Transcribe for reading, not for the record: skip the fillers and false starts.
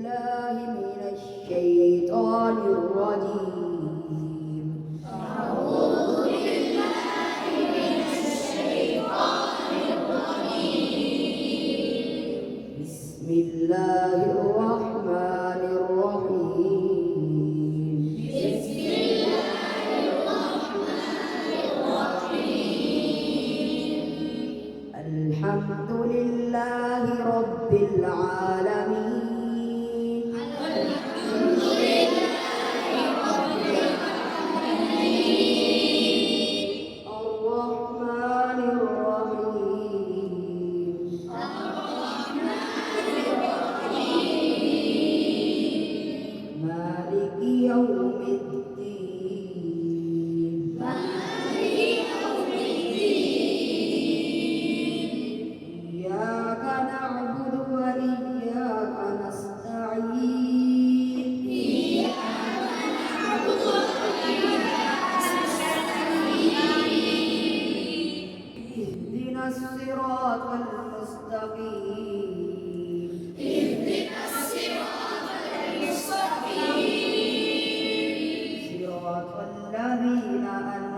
بالله من الشيطان الرجيم. أعوذ بالله من الشيطان الرجيم. بسم الله الرحمن الرحيم. بسم الله الرحمن الرحيم. الحمد لله رب العالمين. الحمد لله رب العالمين. الرحمن الرحيم. الرحمن الرحيم. مالك يوم الدين. مالك يوم الدين. إياك نعبد وإياك نستعين. إياك نعبد وإياك نستعين. اهدنا الصراط المستقيم. اهدنا الصراط المستقيم. صراط الذين أنعمت